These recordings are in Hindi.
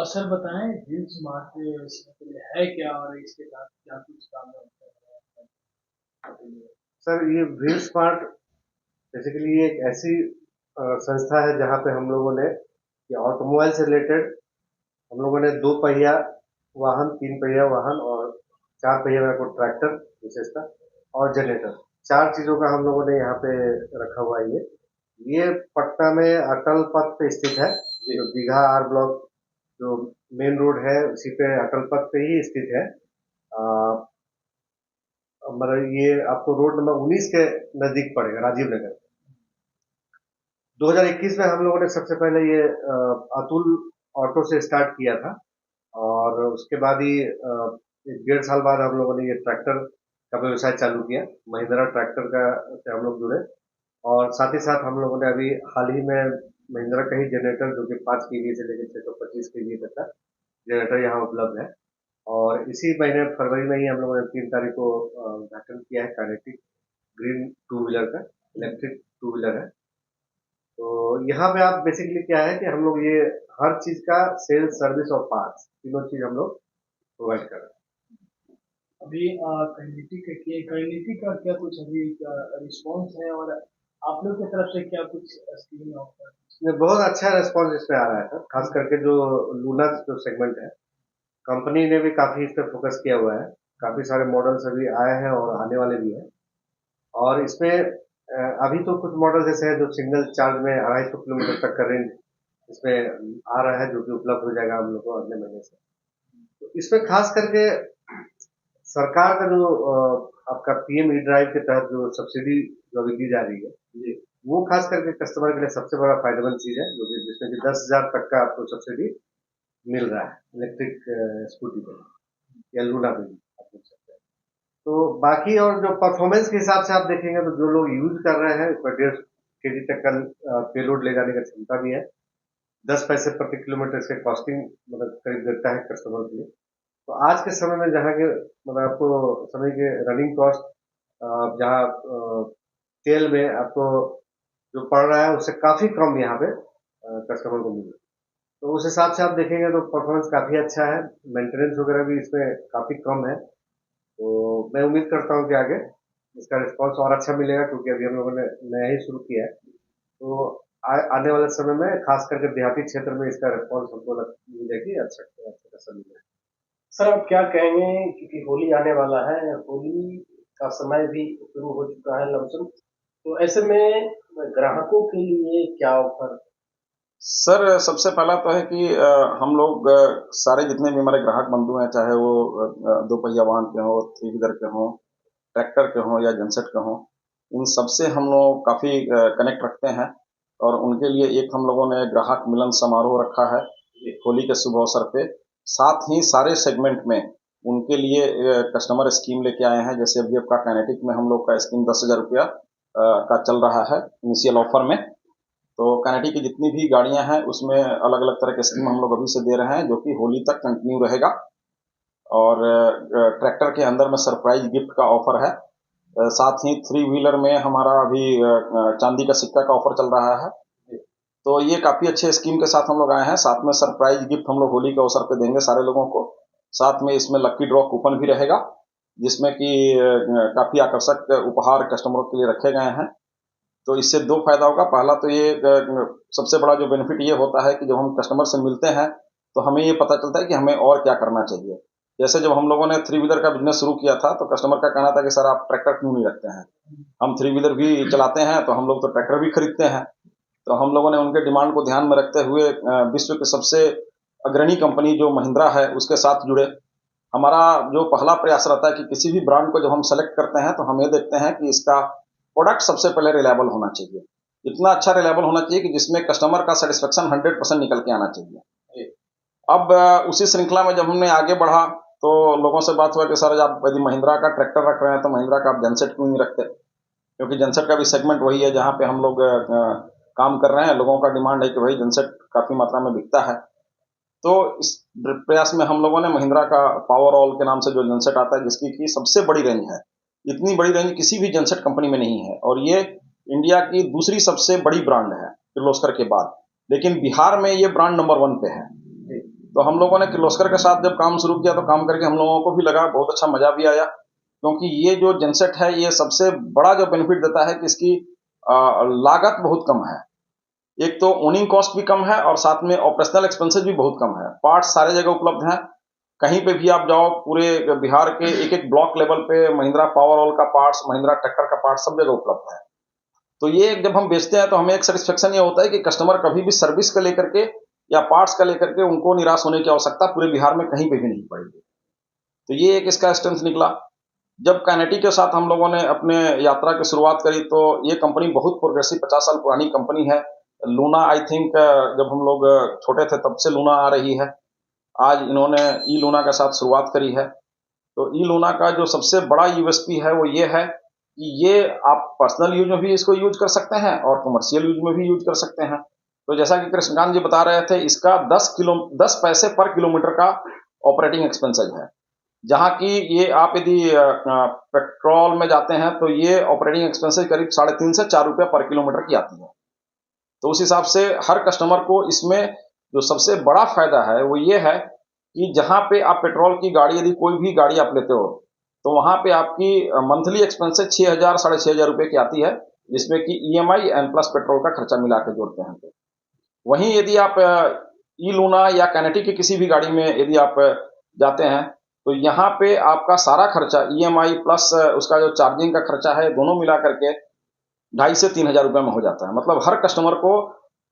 सर बताएं व्हील स्मार्ट इसमें के लिए है क्या और इसके साथ क्या कुछ काम होता है आपके लिए? सर ये व्हील स्मार्ट बेसिकली एक ऐसी संस्था है जहाँ पे हम लोगों ने ये ऑटोमोबाइल से रिलेटेड हम लोगों ने दो पहिया वाहन, तीन पहिया वाहन और चार पहिया वाला को ट्रैक्टर विशेषता और जनरेटर, चार चीजों का हम लोगों ने यहाँ पे रखा हुआ है। ये पटना में अटल पथ पे स्थित है, जो दीघा आर ब्लॉक जो मेन रोड है उसी पे अटल पथ पे ही स्थित है। मतलब ये आपको रोड नंबर 19 के नजदीक पड़ेगा, राजीव नगर। 2021 में हम लोगों ने सबसे पहले ये अतुल ऑटो से स्टार्ट किया था और उसके बाद ही एक 1.5 साल बाद हम लोगों ने ये ट्रैक्टर का व्यवसाय चालू किया। महिंद्रा ट्रैक्टर का से हम लोग जुड़े और साथ ही साथ हम लोगों ने अभी हाल ही में महिंद्रा का ही जनरेटर जो कि 5 केवी से लेकर 625 केवी तक का जनरेटर यहाँ उपलब्ध है। और इसी महीने फरवरी में ही हम लोगों ने 3 तारीख को उद्घाटन किया है काइनेटिक ग्रीन टू व्हीलर का, इलेक्ट्रिक टू व्हीलर है। तो यहाँ पे आप बेसिकली क्या है कि हम लोग ये हर चीज का सेल्स, सर्विस और पार्ट्स तीनों चीज हम लोग प्रोवाइड कर रहे अभी कम्युनिटी का क्या कुछ अभी रिस्पॉन्स है और आप लोग की तरफ से क्या कुछ स्कीम है ऑफर? हैं। ये बहुत अच्छा रेस्पॉन्स इसमें आ रहा है सर, खास करके जो लूना जो सेगमेंट है, कंपनी ने भी काफी इस पे फोकस किया हुआ है। काफी सारे मॉडल्स अभी आए हैं और आने वाले भी हैं। और इसमें अभी तो कुछ मॉडल जैसे है जो सिंगल चार्ज में 250 किलोमीटर तक का रेंज इसमें आ रहा है, जो कि उपलब्ध हो जाएगा हम लोग को अगले महीने से। तो इसमें खास करके सरकार का जो आपका पीएम ई ड्राइव के तहत जो सब्सिडी जो अभी दी जा रही है, जी, वो खास करके कस्टमर के लिए सबसे बड़ा फायदेमंद चीज है, जो कि जिसमें कि 10,000 तक का आपको सब्सिडी मिल रहा है इलेक्ट्रिक स्कूटी पे या लूना पे भी आप बोल सकते हैं। तो बाकी और जो परफॉर्मेंस के हिसाब से आप देखेंगे तो जो लोग यूज कर रहे हैं इसमें 1.5 केजी तक का पेलोड ले जाने की क्षमता भी है। 10 पैसे प्रति किलोमीटर से कॉस्टिंग मतलब करीब देता है कस्टमर के लिए। तो आज के समय में जहाँ के मतलब आपको समय के रनिंग कॉस्ट जहाँ तेल में आपको जो पड़ रहा है उससे काफी कम यहाँ पे कस्टमर को मिल रहा है। तो उस हिसाब से आप देखेंगे तो परफॉर्मेंस काफी अच्छा है, मेंटेनेंस वगैरह भी इसमें काफी कम है। तो मैं उम्मीद करता हूँ कि आगे इसका रिस्पांस और अच्छा मिलेगा, क्योंकि अभी हम लोगों ने नया ही शुरू किया है। तो आने वाले समय में खास करके देहाती क्षेत्र में इसका रिस्पांस हमको मिलेगा कि अच्छा अच्छा खासा मिलेगा। सर आप क्या कहेंगे, क्योंकि होली आने वाला है, होली का समय भी शुरू हो चुका है लमसम, तो ऐसे में ग्राहकों के लिए क्या ऑफर? सर सबसे पहला तो है कि हम लोग सारे जितने भी हमारे ग्राहक बंधु हैं, चाहे वो दो पहिया वाहन के हों, थ्री व्हीलर के हों, ट्रैक्टर के हों या जनसेट के हों, इन सबसे हम लोग काफ़ी कनेक्ट रखते हैं। और उनके लिए एक हम लोगों ने ग्राहक मिलन समारोह रखा है होली के शुभ अवसर पे। साथ ही सारे सेगमेंट में उनके लिए कस्टमर स्कीम लेके आए हैं। जैसे अभी आपका काइनेटिक में हम लोग का स्कीम 10,000 रुपया का चल रहा है इनिशियल ऑफर में। तो काइनेटिक की जितनी भी गाड़ियां हैं उसमें अलग अलग तरह के स्कीम हम लोग अभी से दे रहे हैं, जो कि होली तक कंटिन्यू रहेगा। और ट्रैक्टर के अंदर में सरप्राइज गिफ्ट का ऑफर है। साथ ही थ्री व्हीलर में हमारा अभी चांदी का सिक्का का ऑफर चल रहा है। तो ये काफी अच्छे स्कीम के साथ हम लोग आए हैं। साथ में सरप्राइज गिफ्ट हम लोग होली के अवसर पे देंगे सारे लोगों को। साथ में इसमें लक्की ड्रॉ कूपन भी रहेगा, जिसमें कि काफी आकर्षक उपहार कस्टमरों के लिए रखे गए हैं। तो इससे दो फायदा होगा। पहला तो ये सबसे बड़ा जो बेनिफिट ये होता है कि जब हम कस्टमर से मिलते हैं तो हमें ये पता चलता है कि हमें और क्या करना चाहिए। जैसे जब हम लोगों ने थ्री व्हीलर का बिजनेस शुरू किया था तो कस्टमर का कहना था कि सर आप ट्रैक्टर क्यों नहीं रखते हैं, हम थ्री व्हीलर भी चलाते हैं तो हम लोग तो ट्रैक्टर भी खरीदते हैं। तो हम लोगों ने उनके डिमांड को ध्यान में रखते हुए विश्व के सबसे अग्रणी कंपनी जो महिंद्रा है उसके साथ जुड़े। हमारा जो पहला प्रयास रहता है कि किसी भी ब्रांड को जब हम सेलेक्ट करते हैं तो हम ये देखते हैं कि इसका प्रोडक्ट सबसे पहले रिलायबल होना चाहिए। इतना अच्छा रिलायबल होना चाहिए कि जिसमें कस्टमर का सेटिस्फेक्शन 100% निकल के आना चाहिए। अब उसी श्रृंखला में जब हमने आगे बढ़ा तो लोगों से बात हुआ कि सर आप यदि महिंद्रा का ट्रैक्टर रख रहे हैं तो महिंद्रा का आप जनसेट क्यों नहीं रखते, क्योंकि जनसेट का भी सेगमेंट वही है जहाँ पे हम लोग काम कर रहे हैं। लोगों का डिमांड है कि भाई जनसेट काफी मात्रा में बिकता है। तो इस प्रयास में हम लोगों ने महिंद्रा का पावर ऑल के नाम से जो जनसेट आता है, जिसकी की सबसे बड़ी रेंज है, इतनी बड़ी रेंज किसी भी जनसेट कंपनी में नहीं है। और ये इंडिया की दूसरी सबसे बड़ी ब्रांड है किर्लोस्कर के बाद, लेकिन बिहार में ये ब्रांड नंबर 1 पे है। तो हम लोगों ने किर्लोस्कर के साथ जब काम शुरू किया तो काम करके हम लोगों को भी लगा बहुत अच्छा मजा भी आया, क्योंकि ये जो जेनसेट है ये सबसे बड़ा जो बेनिफिट देता है कि इसकी लागत बहुत कम है। एक तो ओनिंग कॉस्ट भी कम है और साथ में ऑपरेशनल एक्सपेंसेस भी बहुत कम है। पार्ट्स सारे जगह उपलब्ध हैं, कहीं पे भी आप जाओ पूरे बिहार के एक एक ब्लॉक लेवल पे महिंद्रा पावरऑल का पार्ट्स, महिंद्रा ट्रैक्टर का पार्ट्स सब जगह उपलब्ध है। तो ये जब हम बेचते हैं तो हमें एक सेटिस्फेक्शन ये होता है कि कस्टमर कभी भी सर्विस का लेकर के या पार्ट्स का लेकर के उनको निराश होने की आवश्यकता पूरे बिहार में कहीं पे भी नहीं पड़ेगी। तो ये एक इसका स्ट्रेंथ निकला। जब काइनेटिक के साथ हम लोगों ने अपने यात्रा की शुरुआत करी तो ये कंपनी बहुत प्रोग्रेसिव 50 साल पुरानी कंपनी है। लूना आई थिंक जब हम लोग छोटे थे तब से लूना आ रही है। आज इन्होंने ई लूना के साथ शुरुआत करी है। तो ई लूना का जो सबसे बड़ा यूएसपी है वो ये है कि ये आप पर्सनल यूज में भी इसको यूज कर सकते हैं और कमर्शियल यूज में भी यूज कर सकते हैं। तो जैसा कि कृष्णकांत जी बता रहे थे, इसका 10 पैसे पर किलोमीटर का ऑपरेटिंग एक्सपेंसेज है, जहां की ये आप यदि पेट्रोल में जाते हैं तो ये ऑपरेटिंग एक्सपेंसेज करीब 3.5 से 4 रुपये पर किलोमीटर की आती है। तो उस हिसाब से हर कस्टमर को इसमें जो सबसे बड़ा फायदा है वो ये है कि जहां पे आप पेट्रोल की गाड़ी यदि कोई भी गाड़ी आप लेते हो तो वहां पे आपकी मंथली एक्सपेंसेस 6,000 6,500 रुपए की आती है, जिसमें कि ईएमआई एंड प्लस पेट्रोल का खर्चा मिला के जोड़ते हैं। तो वहीं यदि आप ई लूना या कैनेटिक की किसी भी गाड़ी में यदि आप जाते हैं तो यहाँ पे आपका सारा खर्चा ईएमआई प्लस उसका जो चार्जिंग का खर्चा है दोनों मिला करके 2,500 से 3,000 रुपए में हो जाता है। मतलब हर कस्टमर को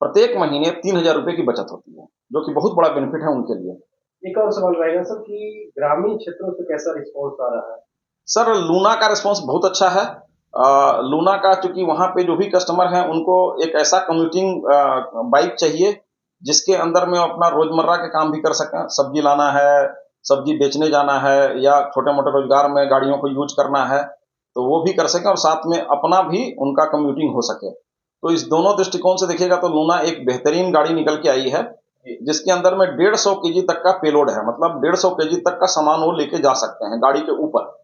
प्रत्येक महीने 3,000 रुपए की बचत होती है, जो कि बहुत बड़ा बेनिफिट है उनके लिए। एक और सवाल रहेगा सर कि ग्रामीण क्षेत्रों से कैसा रिस्पॉन्स आ रहा है? सर लूना का रिस्पॉन्स बहुत अच्छा है। लूना का चूंकि वहां पे जो भी कस्टमर हैं उनको एक ऐसा कम्यूटिंग बाइक चाहिए जिसके अंदर में अपना रोजमर्रा के काम भी कर सकें। सब्जी लाना है, सब्जी बेचने जाना है या छोटे मोटे रोजगार में गाड़ियों को यूज करना है तो वो भी कर सकें और साथ में अपना भी उनका कम्यूटिंग हो सके। तो इस दोनों दृष्टिकोण से देखिएगा तो लूना एक बेहतरीन गाड़ी निकल के आई है, जिसके अंदर में 150 केजी तक का पेलोड है। मतलब 150 केजी तक का सामान वो लेके जा सकते हैं गाड़ी के ऊपर,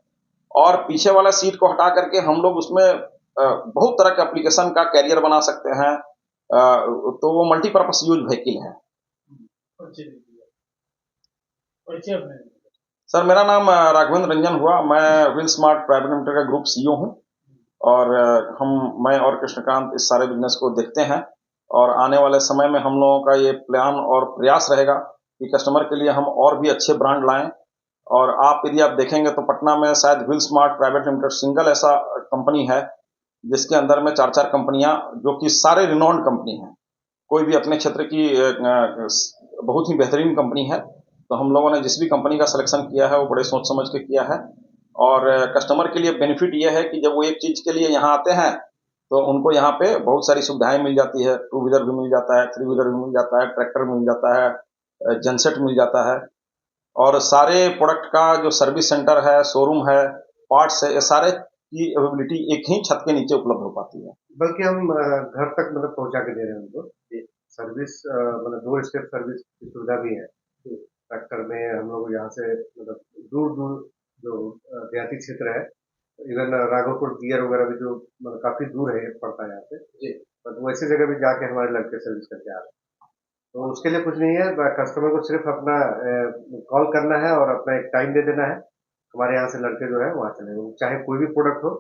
और पीछे वाला सीट को हटा करके हम लोग उसमें बहुत तरह के एप्लीकेशन का कैरियर बना सकते हैं। तो वो मल्टीपर्पज यूज व्हीकल है। सर मेरा नाम राघवेंद्र रंजन हुआ। मैं व्हील स्मार्ट प्राइवेट लिमिटेड का ग्रुप सीईओ हूँ और मैं और कृष्णकांत इस सारे बिजनेस को देखते हैं और आने वाले समय में हम लोगों का ये प्लान और प्रयास रहेगा कि कस्टमर के लिए हम और भी अच्छे ब्रांड लाएं। और आप यदि आप देखेंगे तो पटना में शायद wheel smart private limited single ऐसा कंपनी है जिसके अंदर में 4 कंपनियां जो कि सारे रिनॉन्ड कंपनी हैं, कोई भी अपने क्षेत्र की बहुत ही बेहतरीन कंपनी है। तो हम लोगों ने जिस भी कंपनी का सिलेक्शन किया है वो बड़े सोच समझ के किया है और कस्टमर के लिए बेनिफिट ये है कि जब वो एक चीज के लिए यहाँ आते हैं तो उनको यहाँ पे बहुत सारी सुविधाएं मिल जाती है। 2 व्हीलर भी मिल जाता है, 3 व्हीलर भी मिल जाता है, ट्रैक्टर मिल जाता है, जनसेट मिल जाता है और सारे प्रोडक्ट का जो सर्विस सेंटर है, शोरूम है, पार्ट्स है, ये सारे की अवेलेबिलिटी एक ही छत के नीचे उपलब्ध हो पाती है। बल्कि हम घर तक मतलब पहुंचा के दे रहे हैं उनको सर्विस, मतलब 2 स्टेप सर्विस की सुविधा भी है। ट्रैक्टर में हम लोग यहाँ से मतलब दूर दूर जो देहाती क्षेत्र है, इवन राघोपुर गियर वगैरह भी जो मतलब काफी दूर है पड़ता है यहाँ से जी, तो वैसे जगह भी जाके हमारे लड़के सर्विस करके आ रहे हैं। तो उसके लिए कुछ नहीं है, कस्टमर को सिर्फ अपना कॉल करना है और अपना एक टाइम दे देना है। हमारे यहाँ से लड़के जो है वहाँ चले गए, चाहे कोई भी प्रोडक्ट हो,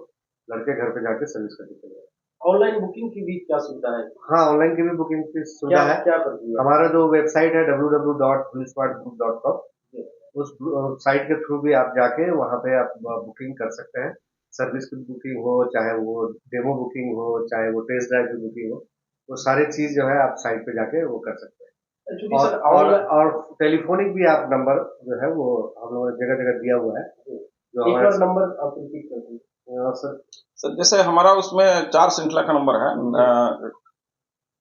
लड़के घर पे जाके सर्विस करके चले गए। ऑनलाइन बुकिंग की भी क्या सुविधा है? हाँ, ऑनलाइन की भी बुकिंग की सुविधा है। क्या करती है? हमारा जो वेबसाइट है www.wheelsmartgroup.com, उस साइट के थ्रू भी आप जाके वहाँ पे आप बुकिंग कर सकते हैं। सर्विस की बुकिंग हो, चाहे वो डेमो बुकिंग हो, चाहे वो टेस्ट ड्राइव की बुकिंग हो, वो सारी चीज जो है आप साइट पे जाके वो कर सकते हैं। और टेलीफोनिक भी आप नंबर जो है वो हम लोगों ने जगह जगह दिया हुआ है। जो एक और नंबर आप रिपीट कर दीजिए। सर जैसे हमारा उसमें 4 श्रृंखला का नंबर है,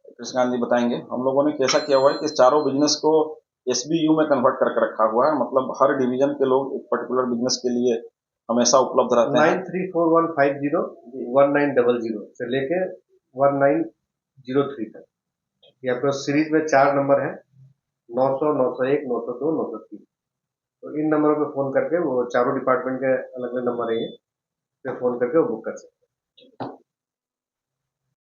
कृष्णकांत जी बताएंगे। हम लोगों ने कैसा किया हुआ है कि इस चारों बिजनेस को SBU में कन्वर्ट करके रखा हुआ है। मतलब हर डिवीजन के लोग एक पर्टिकुलर बिजनेस के लिए हमेशा उपलब्ध रहते हैं। 9341501900 से लेके 1903 तक। ये आपको सीरीज में 4 नंबर है, 900, 901, 902, 903। तो इन नंबरों पे फोन करके वो चारों डिपार्टमेंट के अलग अलग नंबर है, ये पे फोन करके वो बुक कर सकते हैं।